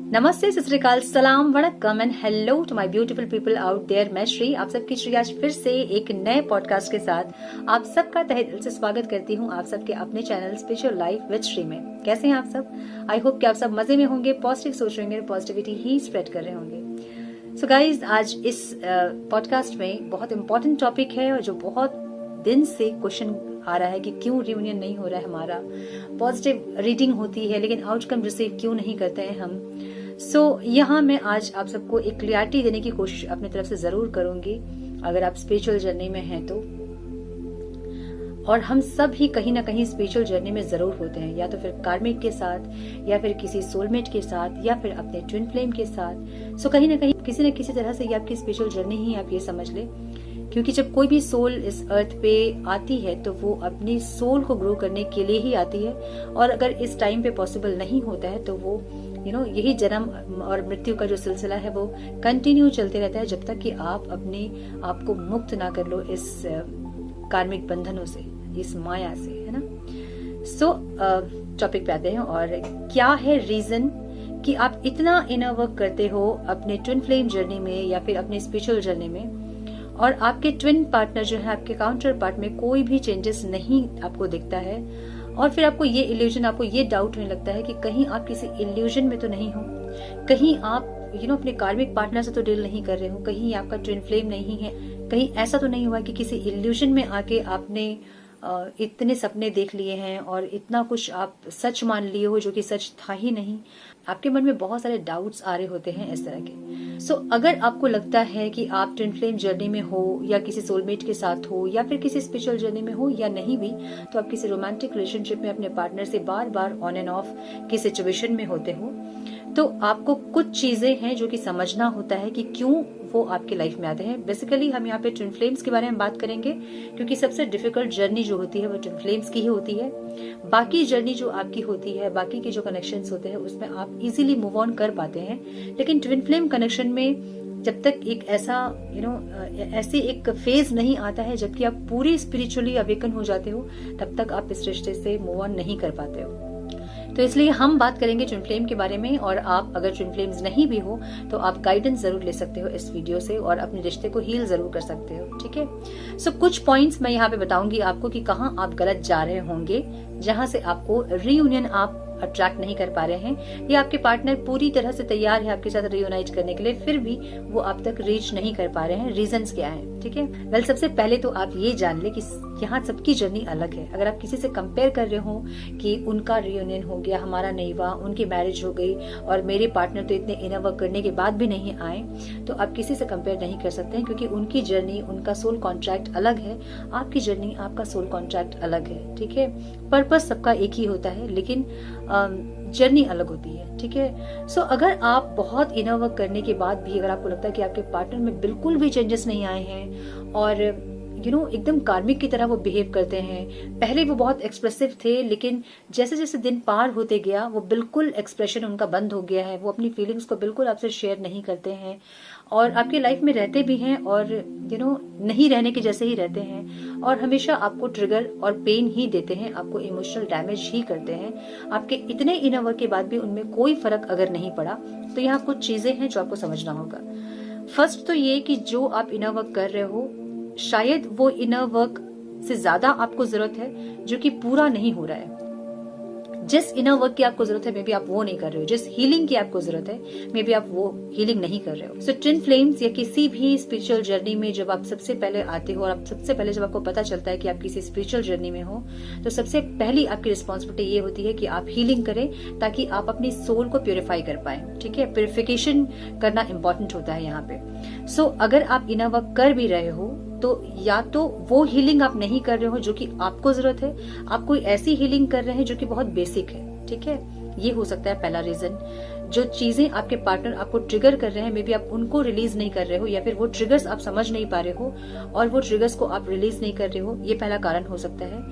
नमस्ते, सत श्री अकाल, सलाम, Vanakkam and hello to my beautiful people out there. मैं श्री आप सबकी श्री आज फिर से एक नए पॉडकास्ट के साथ आप सबका तहे दिल से स्वागत करती हूँ आप सबके अपने channel spiritual life with Shri में। कैसे हैं आप सब? आई होप कि आप सब मजे में होंगे, पॉजिटिव सोच रहे होंगे, पॉजिटिविटी ही स्प्रेड कर रहे होंगे। सो गाइज, आज इस पॉडकास्ट में बहुत इंपॉर्टेंट टॉपिक है और जो बहुत दिन से क्वेश्चन आ रहा है कि क्यों रियूनियन नहीं हो रहा है हमारा। पॉजिटिव रीडिंग होती है लेकिन आउटकम रिसीव क्यों नहीं करते हैं हम। यहाँ मैं आज आप सबको एक क्लियरिटी देने की कोशिश अपनी तरफ से जरूर करूंगी अगर आप स्पिरिचुअल जर्नी में हैं तो। और हम सब ही कहीं ना कहीं स्पिरिचुअल जर्नी में जरूर होते हैं, या तो फिर कार्मिक के साथ, या फिर किसी सोलमेट के साथ, या फिर अपने ट्विन फ्लेम के साथ। कहीं ना कहीं किसी न किसी तरह से ये आपकी स्पिरिचुअल जर्नी ही आप ये समझ ले। क्योंकि जब कोई भी सोल इस अर्थ पे आती है तो वो अपनी सोल को ग्रो करने के लिए ही आती है। और अगर इस टाइम पे पॉसिबल नहीं होता है तो वो यही जन्म और मृत्यु का जो सिलसिला है वो कंटिन्यू चलते रहता है जब तक कि आप अपने आप को मुक्त ना कर लो इस कार्मिक बंधनों से, इस माया से, है ना। टॉपिक पे आते हैं। और क्या है रीजन कि आप इतना इनर वर्क करते हो अपने ट्विन फ्लेम जर्नी में या फिर अपने स्पिरिचुअल जर्नी में, और आपके ट्विन पार्टनर जो है, आपके काउंटर पार्ट में कोई भी चेंजेस नहीं आपको दिखता है। और फिर आपको ये इल्यूजन, आपको ये डाउट होने लगता है कि कहीं आप किसी इल्यूजन में तो नहीं हो, कहीं आप अपने कार्मिक पार्टनर से तो डील नहीं कर रहे हो, कहीं आपका ट्विन फ्लेम नहीं है, कहीं ऐसा तो नहीं हुआ कि किसी इल्यूजन में आके आपने इतने सपने देख लिए हैं और इतना कुछ आप सच मान लिए हो जो कि सच था ही नहीं। आपके मन में बहुत सारे डाउट्स आ रहे होते हैं इस तरह के। अगर आपको लगता है कि आप ट्विन फ्लेम जर्नी में हो, या किसी सोलमेट के साथ हो, या फिर किसी स्पिरिचुअल जर्नी में हो, या नहीं भी, तो आप किसी रोमांटिक रिलेशनशिप में अपने पार्टनर से बार बार ऑन एंड ऑफ की सिचुएशन में होते हो, तो आपको कुछ चीजें हैं जो कि समझना होता है कि क्यों वो आपके लाइफ में आते हैं। बेसिकली हम यहाँ पे ट्विन फ्लेम्स के बारे में बात करेंगे, क्योंकि सबसे डिफिकल्ट जर्नी जो होती है वो ट्विन फ्लेम्स की ही होती है। बाकी जर्नी जो आपकी होती है, बाकी के जो कनेक्शंस होते हैं, उसमें आप इजीली मूव ऑन कर पाते हैं। लेकिन ट्विन फ्लेम कनेक्शन में जब तक एक ऐसा ऐसे एक फेज नहीं आता है जबकि आप पूरी स्पिरिचुअली अवेकन हो जाते हो, तब तक आप इस रिश्ते से मूव ऑन नहीं कर पाते हो। तो इसलिए हम बात करेंगे ट्विन फ्लेम के बारे में। और आप अगर ट्विन फ्लेम्स नहीं भी हो तो आप गाइडेंस जरूर ले सकते हो इस वीडियो से और अपने रिश्ते को हील जरूर कर सकते हो, ठीक है। कुछ पॉइंट्स मैं यहाँ पे बताऊंगी आपको कि कहाँ आप गलत जा रहे होंगे, जहां से आपको रियूनियन आप अट्रैक्ट नहीं कर पा रहे हैं, या आपके पार्टनर पूरी तरह से तैयार है आपके साथ रियूनाइट करने के लिए, फिर भी वो आप तक रीच नहीं कर पा रहे हैं। रीजंस क्या है, ठीक है। वेल, सबसे पहले तो आप ये जान ले कि यहाँ सबकी जर्नी अलग है। अगर आप किसी से कंपेयर कर रहे हो कि उनका रियूनियन हो गया, हमारा नहीं हुआ, उनकी मैरिज हो गई और मेरे पार्टनर तो इतने इनर वर्क करने के बाद भी नहीं आए, तो आप किसी से कंपेयर नहीं कर सकते हैं, क्योंकि उनकी जर्नी, उनका सोल कॉन्ट्रैक्ट अलग है, आपकी जर्नी, आपका सोल कॉन्ट्रैक्ट अलग है, ठीक है। पर्पस सबका एक ही होता है लेकिन जर्नी अलग होती है, ठीक है। अगर आप बहुत इनर वर्क करने के बाद भी अगर आपको लगता है कि आपके पार्टनर में बिल्कुल भी चेंजेस नहीं आए हैं और एकदम कार्मिक की तरह वो बिहेव करते हैं, पहले वो बहुत एक्सप्रेसिव थे लेकिन जैसे जैसे दिन पार होते गया वो बिल्कुल एक्सप्रेशन उनका बंद हो गया है, वो अपनी फीलिंग्स को बिल्कुल आपसे शेयर नहीं करते हैं और आपकी लाइफ में रहते भी हैं और नहीं रहने के जैसे ही रहते हैं, और हमेशा आपको ट्रिगर और पेन ही देते हैं, आपको इमोशनल डैमेज ही करते हैं। आपके इतने इनर वर्क के बाद भी उनमें कोई फर्क अगर नहीं पड़ा, तो यहाँ कुछ चीजें हैं जो आपको समझना होगा। फर्स्ट तो ये कि जो आप इनर वर्क कर रहे हो, शायद वो इनर वर्क से ज्यादा आपको जरूरत है जो कि पूरा नहीं हो रहा है। जिस इनर वर्क की आपको जरूरत है मे बी आप वो नहीं कर रहे हो, जिस हीलिंग की आपको जरूरत है मे बी आप वो हीलिंग नहीं कर रहे हो। ट्विन फ्लेम्स या किसी भी स्पिरिचुअल जर्नी में जब आप सबसे पहले आते हो और आप सबसे पहले जब आपको पता चलता है कि आप किसी स्पिरिचुअल जर्नी में हो, तो सबसे पहली आपकी रिस्पॉन्सिबिलिटी ये होती है कि आप हीलिंग करें ताकि आप अपनी सोल को प्योरीफाई कर पाए, ठीक है। प्योरिफिकेशन करना इंपॉर्टेंट होता है यहाँ पे। अगर आप इनर वर्क कर भी रहे हो तो या तो वो हीलिंग आप नहीं कर रहे हो जो कि आपको जरूरत है, आप कोई ऐसी हीलिंग कर रहे हैं जो कि बहुत बेसिक है, ठीक है। ये हो सकता है पहला रीजन। जो चीजें आपके पार्टनर आपको ट्रिगर कर रहे हैं, मे बी आप उनको रिलीज नहीं कर रहे हो, या फिर वो ट्रिगर्स आप समझ नहीं पा रहे हो और वो ट्रिगर्स को आप रिलीज नहीं कर रहे हो, ये पहला कारण हो सकता है।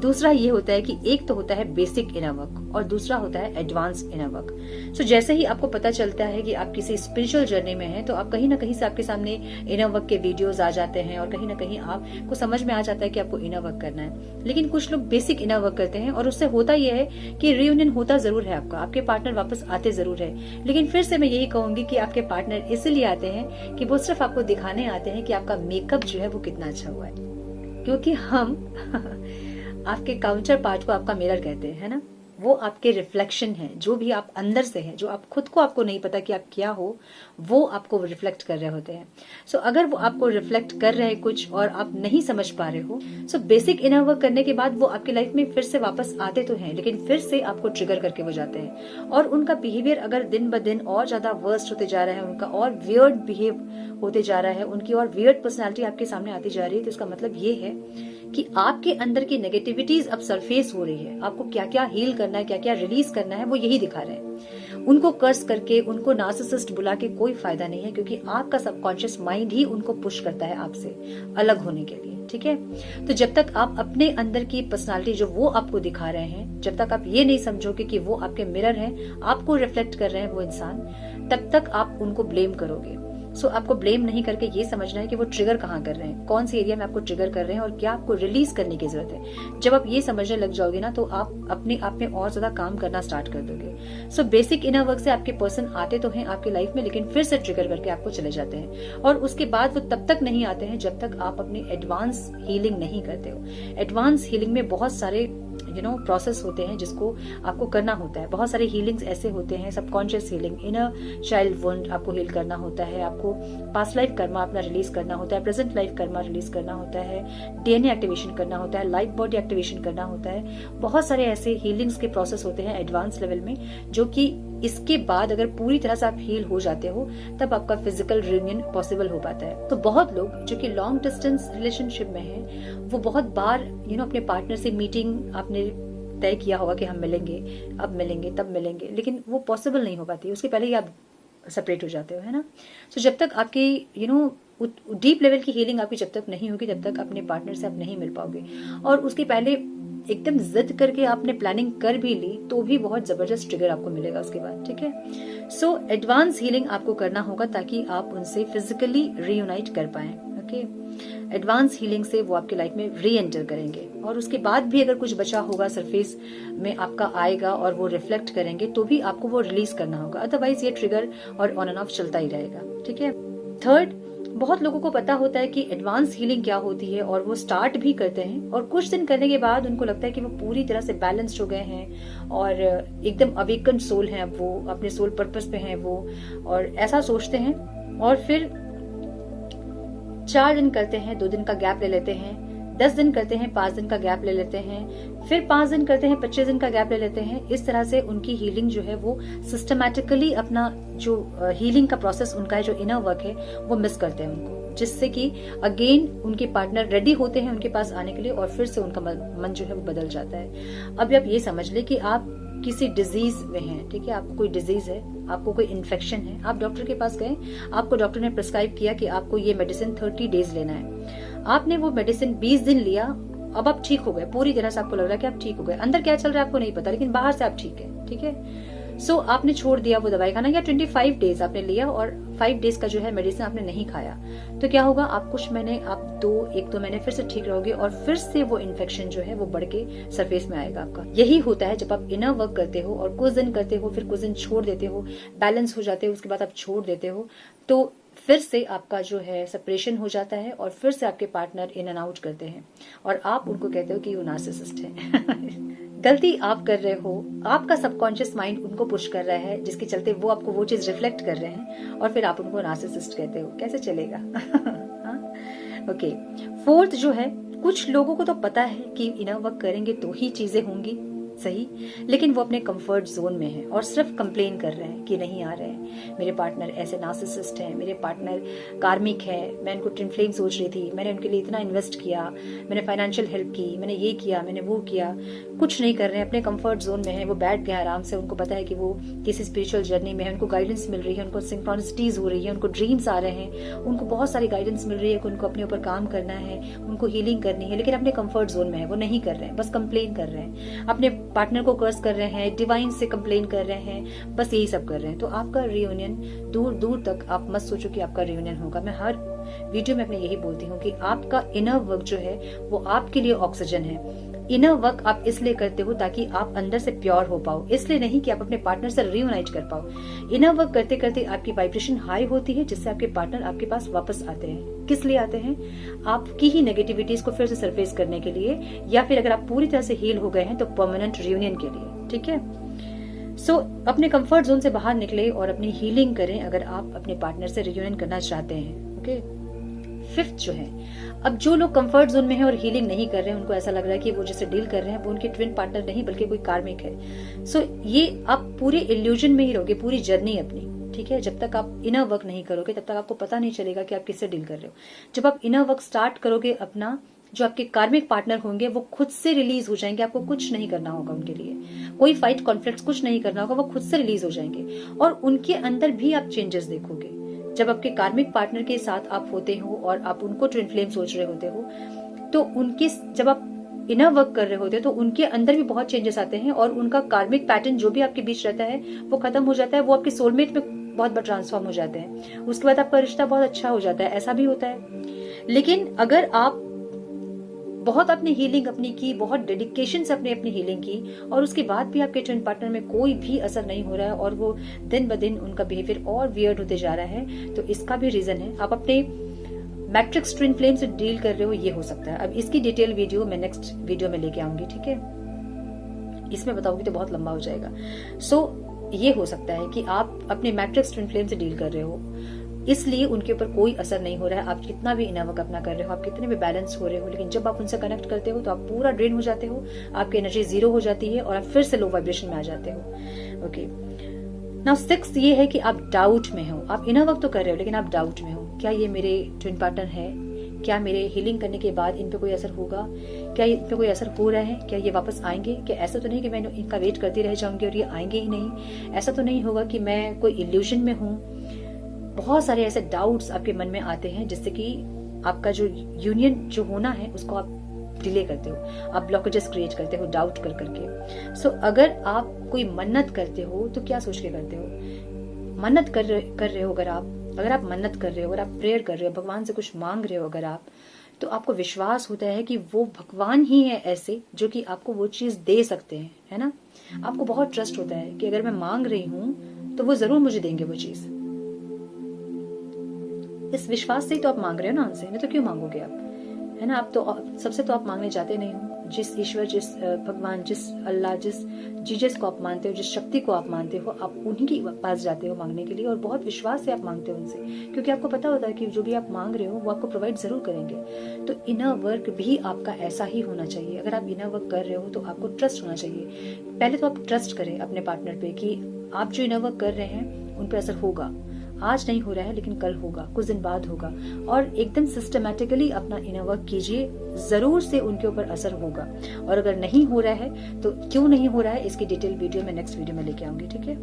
दूसरा ये होता है कि एक तो होता है बेसिक इनर वर्क और दूसरा होता है एडवांस इनर वर्क। सो जैसे ही आपको पता चलता है कि आप किसी स्पिरिचुअल जर्नी में हैं, तो आप कहीं ना कहीं से आपके सामने इनर वर्क के वीडियोस आ जाते हैं और कहीं ना कहीं आपको समझ में आ जाता है कि आपको इनर वर्क करना है। लेकिन कुछ लोग बेसिक इनर वर्क करते हैं और उससे होता यह है कि रियूनियन होता जरूर है, आपके पार्टनर वापस आते जरूर है, लेकिन फिर से मैं यही कहूंगी कि आपके पार्टनर इसलिए आते हैं कि वो सिर्फ आपको दिखाने आते हैं कि आपका मेकअप जो है वो कितना अच्छा हुआ है, क्योंकि हम आपके काउंटर पार्ट को आपका मिरर कहते हैं, है ना। वो आपके रिफ्लेक्शन है, जो भी आप अंदर से है, जो आप खुद को आपको नहीं पता कि आप क्या हो, वो आपको रिफ्लेक्ट कर रहे होते हैं। सो अगर वो आपको रिफ्लेक्ट कर रहे हैं कुछ और आप नहीं समझ पा रहे हो, सो बेसिक इनर वर्क करने के बाद वो आपकी लाइफ में फिर से वापस आते तो हैं, लेकिन फिर से आपको ट्रिगर करके वो जाते हैं और उनका बिहेवियर अगर दिन ब दिन और ज्यादा वर्स्ट होते जा रहा है, उनका और वियर्ड बिहेव होते जा रहा है, उनकी और वियर्ड पर्सनैलिटी आपके सामने आती जा रही है, तो इसका मतलब ये है कि आपके अंदर की नेगेटिविटीज अब सरफेस हो रही है। आपको क्या क्या हील करना है, क्या क्या रिलीज करना है, वो यही दिखा रहे हैं। उनको कर्स करके, उनको नार्सिसिस्ट बुला के कोई फायदा नहीं है, क्योंकि आपका सबकॉन्शियस माइंड ही उनको पुश करता है आपसे अलग होने के लिए। ठीक है, तो जब तक आप अपने अंदर की पर्सनालिटी जो वो आपको दिखा रहे हैं, जब तक आप ये नहीं समझोगे कि वो आपके मिरर हैं, आपको रिफ्लेक्ट कर रहे हैं वो इंसान, तब तक आप उनको ब्लेम करोगे। सो आपको ब्लेम नहीं करके ये समझना है कि वो ट्रिगर कहाँ कर रहे हैं, कौन सी एरिया में आपको ट्रिगर कर रहे हैं और क्या आपको रिलीज करने की जरूरत है। जब आप ये समझने लग जाओगे ना, तो आप अपने आप में और ज्यादा काम करना स्टार्ट कर दोगे। सो बेसिक इनर वर्क से आपके पर्सन आते तो हैं आपकी लाइफ में, लेकिन फिर से ट्रिगर करके आपको चले जाते हैं और उसके बाद वो तब तक नहीं आते हैं जब तक आप अपनी एडवांस हीलिंग नहीं करते हो। एडवांस हीलिंग में बहुत सारे प्रोसेस होते हैं जिसको आपको करना होता है। बहुत सारे हीलिंग्स ऐसे होते हैं, subconscious healing, inner child wound आपको हील करना होता है, आपको पास्ट लाइफ कर्मा अपना रिलीज करना होता है, प्रेजेंट लाइफ कर्मा रिलीज करना होता है, डीएनए एक्टिवेशन करना होता है, लाइफ बॉडी एक्टिवेशन करना होता है। बहुत सारे ऐसे हीलिंग्स के प्रोसेस होते हैं एडवांस लेवल में, जो कि इसके बाद अगर पूरी तरह से आप हील हो जाते हो तब आपका फिजिकल रियूनियन पॉसिबल हो पाता है। तो बहुत लोग जो कि लॉन्ग डिस्टेंस रिलेशनशिप में हैं, वो बहुत बार अपने पार्टनर से मीटिंग आपने तय किया होगा कि हम मिलेंगे, अब मिलेंगे, तब मिलेंगे, लेकिन वो पॉसिबल नहीं हो पाती। उसके पहले ही आप सेपरेट हो जाते हो, है ना। सो जब तक आपकी डीप लेवल की हीलिंग आपकी जब तक नहीं होगी, तब तक अपने पार्टनर से आप नहीं मिल पाओगे। और उसके पहले एकदम जिद करके आपने प्लानिंग कर भी ली तो भी बहुत जबरदस्त ट्रिगर आपको मिलेगा उसके बाद। ठीक है, सो एडवांस हीलिंग आपको करना होगा ताकि आप उनसे फिजिकली रीयूनाइट कर पाए। ओके, एडवांस हीलिंग से वो आपके लाइफ में री एंटर करेंगे और उसके बाद भी अगर कुछ बचा होगा सरफेस में आपका आएगा और वो रिफ्लेक्ट करेंगे, तो भी आपको वो रिलीज करना होगा, अदरवाइज ये ट्रिगर और ऑन एंड ऑफ चलता ही रहेगा। ठीक है, थर्ड, बहुत लोगों को पता होता है कि एडवांस हीलिंग क्या होती है और वो स्टार्ट भी करते हैं और कुछ दिन करने के बाद उनको लगता है कि वो पूरी तरह से बैलेंस्ड हो गए हैं और एकदम अवेकन सोल हैं, अब वो अपने सोल पर्पस पे हैं वो, और ऐसा सोचते हैं। और फिर 4 दिन करते हैं, 2 दिन का गैप ले लेते हैं, 10 दिन करते हैं, 5 दिन का गैप ले लेते हैं, फिर 5 दिन करते हैं, 25 दिन का गैप ले लेते हैं। इस तरह से उनकी हीलिंग जो है वो सिस्टमैटिकली अपना जो हीलिंग का प्रोसेस उनका है, जो इनर वर्क है, वो मिस करते हैं उनको, जिससे कि अगेन उनके पार्टनर रेडी होते हैं उनके पास आने के लिए और फिर से उनका मन जो है वो बदल जाता है। अब आप ये समझ ले कि आप किसी डिजीज में हैं, ठीक है, आपको कोई डिजीज है, आपको कोई इन्फेक्शन है, आप डॉक्टर के पास गए, आपको डॉक्टर ने प्रिस्क्राइब किया कि आपको ये मेडिसिन 30 डेज लेना है। आपने वो मेडिसिन 20 दिन लिया, अब आप ठीक हो गए, पूरी तरह से आपको लग रहा है कि आप ठीक हो गए, अंदर क्या चल रहा है आपको नहीं पता, लेकिन बाहर से आप ठीक है। ठीक है, सो आपने छोड़ दिया वो दवाई खाना, या 25 डेज आपने लिया और 5 डेज का जो है मेडिसिन आपने नहीं खाया, तो क्या होगा, आप कुछ महीने, आप 1-2 महीने फिर से ठीक रहोगे और फिर से वो इन्फेक्शन जो है वो बढ़ के सरफेस में आएगा आपका। यही होता है जब आप इनर वर्क करते हो और कुछ दिन करते हो, फिर कुछ दिन छोड़ देते हो, बैलेंस हो जाते हो, उसके बाद आप छोड़ देते हो, तो फिर से आपका जो है सेपरेशन हो जाता है और फिर से आपके पार्टनर इन एंड आउट करते हैं और आप उनको कहते हो कि वो नार्सिसिस्ट है। गलती आप कर रहे हो, आपका सबकॉन्शियस माइंड उनको पुश कर रहा है, जिसके चलते वो आपको वो चीज रिफ्लेक्ट कर रहे हैं और फिर आप उनको नार्सिसिस्ट कहते हो। कैसे चलेगा? ओके, फोर्थ जो है, कुछ लोगों को तो पता है कि इनर वर्क करेंगे तो ही चीजें होंगी, सही, लेकिन वो अपने कंफर्ट जोन में है और सिर्फ कंप्लेन कर रहे हैं कि नहीं आ रहे हैं, मेरे पार्टनर ऐसे नार्सिसिस्ट हैं, मेरे पार्टनर कार्मिक है, मैं इनको ट्विन फ्लेम सोच रही थी, मैंने उनके लिए इतना इन्वेस्ट किया, मैंने फाइनेंशियल हेल्प की, मैंने ये किया, मैंने वो किया, कुछ नहीं कर रहे हैं, अपने कंफर्ट जोन में है, वो बैठ गए आराम से, उनको पता है कि वो किसी स्पिरिचुअल जर्नी में है, उनको गाइडेंस मिल रही है, उनको सिंक्रोनिसिटीज हो रही है, उनको ड्रीम्स आ रहे हैं, उनको बहुत सारी गाइडेंस मिल रही है कि उनको अपने ऊपर काम करना है, उनको हीलिंग करनी है, लेकिन अपने कंफर्ट जोन में है, वो नहीं कर रहे हैं, बस कंप्लेन कर रहे हैं, अपने पार्टनर को कर्स कर रहे हैं, डिवाइन से कंप्लेन कर रहे हैं, बस यही सब कर रहे हैं। तो आपका रियूनियन दूर दूर तक, आप मत सोचो कि आपका रियूनियन होगा। मैं हर वीडियो में अपने यही बोलती हूँ कि आपका इनर वर्क जो है वो आपके लिए ऑक्सीजन है। इनर वर्क आप इसलिए करते हो ताकि आप अंदर से प्योर हो पाओ, इसलिए नहीं कि आप अपने पार्टनर से रियूनाइट कर पाओ। इनर वर्क करते करते आपकी वाइब्रेशन हाई होती है, जिससे आपके पार्टनर आपके पास वापस आते हैं। किस लिए आते हैं? आपकी ही नेगेटिविटीज को फिर से सरफेस करने के लिए, या फिर अगर आप पूरी तरह से हील हो गए हैं तो परमानेंट रियूनियन के लिए। ठीक है, सो अपने कंफर्ट जोन से बाहर निकले और अपनी हीलिंग करें अगर आप अपने पार्टनर से रियूनियन करना चाहते हैं। ओके, फिफ्थ जो है, अब जो लोग कंफर्ट जोन में है और हीलिंग नहीं कर रहे हैं, उनको ऐसा लग रहा है कि वो जिससे डील कर रहे हैं वो उनके ट्विन पार्टनर नहीं बल्कि कोई कार्मिक है। सो ये आप पूरे इल्यूजन में ही रहोगे पूरी जर्नी अपनी। ठीक है, जब तक आप इनर वर्क नहीं करोगे तब तक आपको पता नहीं चलेगा कि आप किससे डील कर रहे हो। जब आप इनर वर्क स्टार्ट करोगे अपना, जो आपके कार्मिक पार्टनर होंगे वो खुद से रिलीज हो जाएंगे, आपको कुछ नहीं करना होगा उनके लिए, कोई फाइट कॉन्फ्लिक्ट कुछ नहीं करना होगा, वो खुद से रिलीज हो जाएंगे और उनके अंदर भी आप चेंजेस देखोगे। जब आपके कार्मिक पार्टनर के साथ आप होते हो और आप उनको ट्विन फ्लेम सोच रहे होते हो, तो उनके जब आप इनर वर्क कर रहे होते हो तो उनके अंदर भी बहुत चेंजेस आते हैं और उनका कार्मिक पैटर्न जो भी आपके बीच रहता है वो खत्म हो जाता है, वो आपके सोलमेट में बहुत बार ट्रांसफॉर्म हो जाते हैं, उसके बाद आपका रिश्ता बहुत अच्छा हो जाता है, ऐसा भी होता है। लेकिन अगर आप बहुत अपनी हीलिंग अपनी की, बहुत डेडिकेशन से अपनी हीलिंग की और उसके बाद भी आपके ट्विन पार्टनर में कोई भी असर नहीं हो रहा है और वो दिन ब दिन उनका बिहेवियर और वियर्ड होते जा रहा है, तो इसका भी रीजन है आप अपने मैट्रिक्स ट्विन फ्लेम से डील कर रहे हो, ये हो सकता है। अब इसकी डिटेल वीडियो मैं नेक्स्ट वीडियो में लेके आऊंगी। ठीक है, इसमें बताऊंगी तो बहुत लंबा हो जाएगा। सो ये हो सकता है कि आप अपने मैट्रिक्स ट्विन फ्लेम से डील कर रहे हो, इसलिए उनके ऊपर कोई असर नहीं हो रहा है। आप कितना भी इनर वर्क अपना कर रहे हो, आप कितने भी बैलेंस हो रहे हो, लेकिन जब आप उनसे कनेक्ट करते हो तो आप पूरा ड्रेन हो जाते हो, आपकी एनर्जी जीरो हो जाती है और आप फिर से लो वाइब्रेशन में आ जाते हो। ओके, नाउ सिक्स्थ ये है कि आप डाउट में हो। आप इनर वर्क तो कर रहे हो लेकिन आप डाउट में हो, क्या ये मेरे ट्विन पार्टनर है? क्या मेरे हीलिंग करने के बाद इन पे कोई असर होगा? क्या इन पे कोई असर हो रहा है? क्या ये वापस आएंगे? क्या ऐसा तो नहीं कि मैं इनका वेट करती रह जाऊंगी और ये आएंगे ही नहीं? ऐसा तो नहीं होगा कि मैं कोई इल्यूजन में हूँ? बहुत सारे ऐसे डाउट्स आपके मन में आते हैं जिससे कि आपका जो यूनियन जो होना है उसको आप डिले करते हो, आप ब्लॉकेजेस क्रिएट करते हो डाउट कर करके। सो अगर आप कोई मन्नत करते हो तो क्या सोच के करते हो? मन्नत कर रहे हो, अगर आप मन्नत कर रहे हो, अगर आप प्रेयर कर रहे हो, भगवान से कुछ मांग रहे हो अगर आप, तो आपको विश्वास होता है कि वो भगवान ही है ऐसे जो कि आपको वो चीज दे सकते हैं, है ना। आपको बहुत ट्रस्ट होता है कि अगर मैं मांग रही हूँ तो वो जरूर मुझे देंगे वो चीज। इस विश्वास से ही तो आप मांग रहे हो ना उनसे, नहीं तो क्यों मांगोगे आप, है ना। आप तो सबसे तो आप मांगने जाते नहीं हो। जिस ईश्वर, जिस भगवान, जिस अल्लाह, जिस जीसस को आप मानते हो, जिस शक्ति को आप मानते हो, आप उन्हीं के पास जाते हो मांगने के लिए और बहुत विश्वास से आप मांगते हो उनसे, क्योंकि आपको पता होता है कि जो भी आप मांग रहे हो वो आपको प्रोवाइड जरूर करेंगे। तो इनर वर्क भी आपका ऐसा ही होना चाहिए। अगर आप इनर वर्क कर रहे हो तो आपको ट्रस्ट होना चाहिए। पहले तो आप ट्रस्ट करें अपने पार्टनर पे कि आप जो इनर वर्क कर रहे हैं उन पर असर होगा। आज नहीं हो रहा है लेकिन कल होगा, कुछ दिन बाद होगा, और एकदम सिस्टमैटिकली अपना इनर वर्क कीजिए, जरूर से उनके ऊपर असर होगा। और अगर नहीं हो रहा है तो क्यों नहीं हो रहा है, इसकी डिटेल वीडियो मैं नेक्स्ट वीडियो में लेके आऊंगी। ठीक है,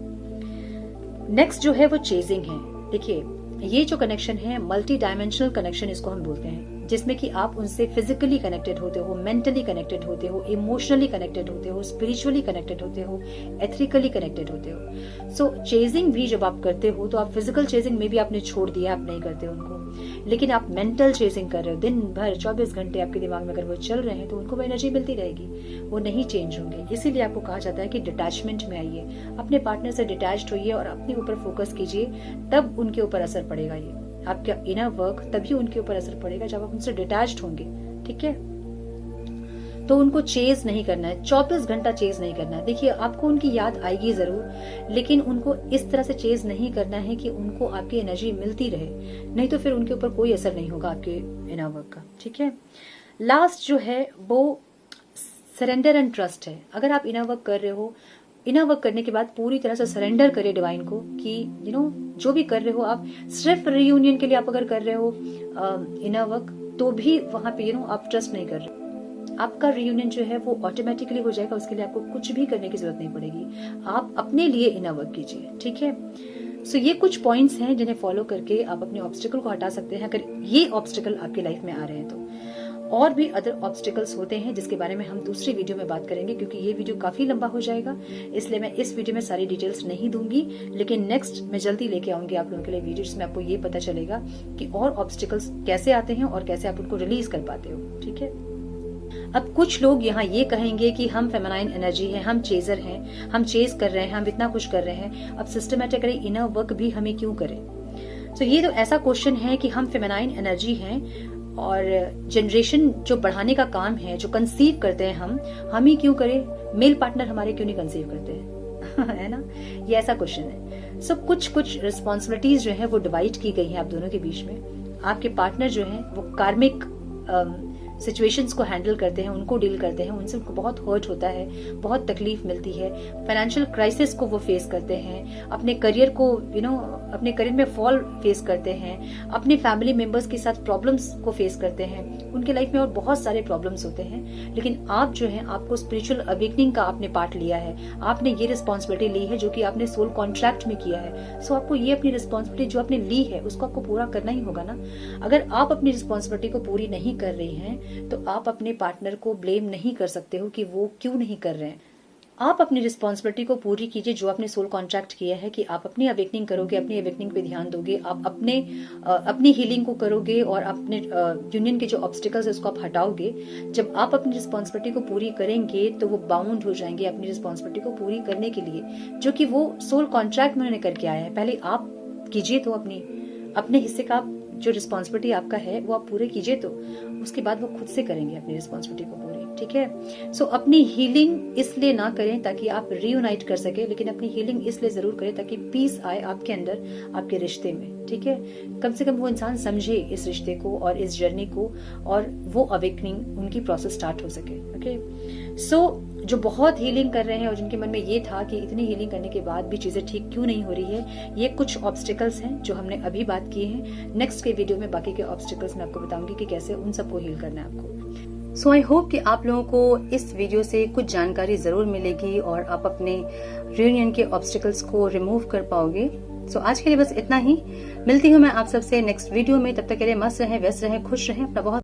नेक्स्ट जो है वो चेजिंग है। देखिए, ये जो कनेक्शन है मल्टी डायमेंशनल कनेक्शन इसको हम बोलते हैं, जिसमें कि आप उनसे फिजिकली कनेक्टेड होते हो, मेंटली कनेक्टेड होते हो, इमोशनली कनेक्टेड होते हो, स्पिरिचुअली कनेक्टेड होते हो, एथिकली कनेक्टेड होते हो। सो चेजिंग भी जब आप करते हो तो आप फिजिकल चेजिंग में भी आपने छोड़ दिया, आप नहीं करते उनको, लेकिन आप मेंटल चेजिंग कर रहे हो। दिन भर 24 घंटे आपके दिमाग में अगर वो चल रहे हैं तो उनको वो एनर्जी मिलती रहेगी, वो नहीं चेंज होंगे। इसीलिए आपको कहा जाता है कि डिटैचमेंट में आइए, अपने पार्टनर से डिटैच्ड होइए और अपने ऊपर फोकस कीजिए, तब उनके ऊपर असर पड़ेगा। ये आपका इनर वर्क तभी उनके ऊपर असर पड़ेगा जब आप उनसे डिटैच्ड होंगे। ठीक है, तो उनको चेज नहीं करना है, 24 घंटा चेज नहीं करना है। देखिए, आपको उनकी याद आएगी जरूर, लेकिन उनको इस तरह से चेज नहीं करना है कि उनको आपकी एनर्जी मिलती रहे, नहीं तो फिर उनके ऊपर कोई असर नहीं होगा आपके इनर वर्क का। ठीक है, लास्ट जो है वो सरेंडर एंड ट्रस्ट है। अगर आप इनर वर्क कर रहे हो, इनर वर्क करने के बाद पूरी तरह से सरेंडर करिए डिवाइन को कि जो भी कर रहे हो आप, सिर्फ रियूनियन के लिए आप अगर कर रहे हो इनर वर्क, तो भी वहां पे आप ट्रस्ट नहीं कर रहे, आपका रियूनियन जो है वो ऑटोमेटिकली हो जाएगा। उसके लिए आपको कुछ भी करने की जरूरत नहीं पड़ेगी, आप अपने लिए इनर वर्क कीजिए, ठीक है। सो ये कुछ पॉइंट्स हैं जिन्हें फॉलो करके आप अपने ऑब्स्टिकल को हटा सकते हैं, अगर ये ऑब्स्टिकल आपकी लाइफ में आ रहे हैं तो। और भी अदर ऑब्स्टिकल्स होते हैं जिसके बारे में हम दूसरी वीडियो में बात करेंगे, क्योंकि ये वीडियो काफी लंबा हो जाएगा, इसलिए मैं इस वीडियो में सारी डिटेल्स नहीं दूंगी। लेकिन नेक्स्ट मैं जल्दी लेके आऊंगी आप लोगों के लिए वीडियो जिसमें आपको ये पता चलेगा कि और ऑब्स्टिकल्स कैसे आते हैं और कैसे आप उनको रिलीज कर पाते हो, ठीक है। अब कुछ लोग यहाँ ये कहेंगे कि हम फेमिनाइन एनर्जी है, हम चेजर हैं, हम चेज कर रहे हैं, हम इतना कुछ कर रहे हैं, अब सिस्टमेटिकली इनर वर्क भी हमें क्यों करें। तो ये तो ऐसा क्वेश्चन है कि हम फेमिनाइन एनर्जी हैं और जनरेशन जो बढ़ाने का काम है, जो कंसीव करते हैं हम ही क्यों करें, मेल पार्टनर हमारे क्यों नहीं कंसीव करते हैं है ना, ये ऐसा क्वेश्चन है। सो कुछ रिस्पॉन्सिबिलिटीज जो है वो डिवाइड की गई है आप दोनों के बीच में। आपके पार्टनर जो है वो कार्मिक सिचुएशंस को हैंडल करते हैं, उनको डील करते हैं, उनसे उनको बहुत हर्ट होता है, बहुत तकलीफ मिलती है, फाइनेंशियल क्राइसिस को वो फेस करते हैं, अपने करियर को अपने करियर में फॉल फेस करते हैं, अपने फैमिली मेंबर्स के साथ प्रॉब्लम्स को फेस करते हैं, उनके लाइफ में और बहुत सारे प्रॉब्लम्स होते हैं। लेकिन आप जो है, आपको स्पिरिचुअल अवेकनिंग का आपने पार्ट लिया है, आपने ये रिस्पॉन्सिबिलिटी ली है जो कि आपने सोल कॉन्ट्रैक्ट में किया है। सो आपको ये अपनी रिस्पॉन्सिबिलिटी जो आपने ली है उसको आपको पूरा करना ही होगा ना। अगर आप अपनी रिस्पॉन्सिबिलिटी को पूरी नहीं कर रही हैं तो आप अपने पार्टनर को ब्लेम नहीं कर सकते हो कि वो क्यों नहीं कर रहे हैं। आप अपनी रिस्पॉन्सिबिलिटी को पूरी कीजिए जो आपने सोल कॉन्ट्रैक्ट किया है कि आप अपनी अवेकनिंग करोगे, अपनी अवेकनिंग पे ध्यान दोगे, आप अपनी हीलिंग को करोगे और अपने यूनियन के जो ऑब्स्टिकल्स है उसको आप हटाओगे। जब आप अपनी रिस्पॉन्सिबिलिटी को पूरी करेंगे तो वो बाउंड हो जाएंगे अपनी रिस्पॉन्सिबिलिटी को पूरी करने के लिए, जो कि वो सोल कॉन्ट्रैक्ट में उन्होंने करके आया है। पहले आप कीजिए तो अपने हिस्से का जो रिस्पॉन्सिबिलिटी आपका है वो आप पूरे कीजिए, तो उसके बाद वो खुद से करेंगे अपनी रिस्पॉन्सिबिलिटी को पूरी, ठीक है। सो अपनी हीलिंग इसलिए ना करें ताकि आप रीयूनाइट कर सके, लेकिन अपनी हीलिंग इसलिए जरूर करें ताकि पीस आए आपके अंदर, आपके रिश्ते में, ठीक है। कम से कम वो इंसान समझे इस रिश्ते को और इस जर्नी को, और वो अवेकनिंग उनकी प्रोसेस स्टार्ट हो सके, ओके। सो जो बहुत हीलिंग कर रहे हैं और जिनके मन में ये था कि इतनी हीलिंग करने के बाद भी चीजें ठीक क्यों नहीं हो रही है, ये कुछ ऑब्स्टिकल्स हैं जो हमने अभी बात की हैं। नेक्स्ट के वीडियो में बाकी के ऑब्स्टिकल्स मैं आपको बताऊंगी कि कैसे उन सबको हील करना है आपको। सो आई होप कि आप लोगों को इस वीडियो से कुछ जानकारी जरूर मिलेगी और आप अपने रियूनियन के ऑब्स्टिकल्स को रिमूव कर पाओगे। सो आज के लिए बस इतना ही। मिलती हूँ मैं आप सबसे नेक्स्ट वीडियो में, तब तक के लिए मस्त रहें, व्यस्त रहें, खुश रहें, अपना बहुत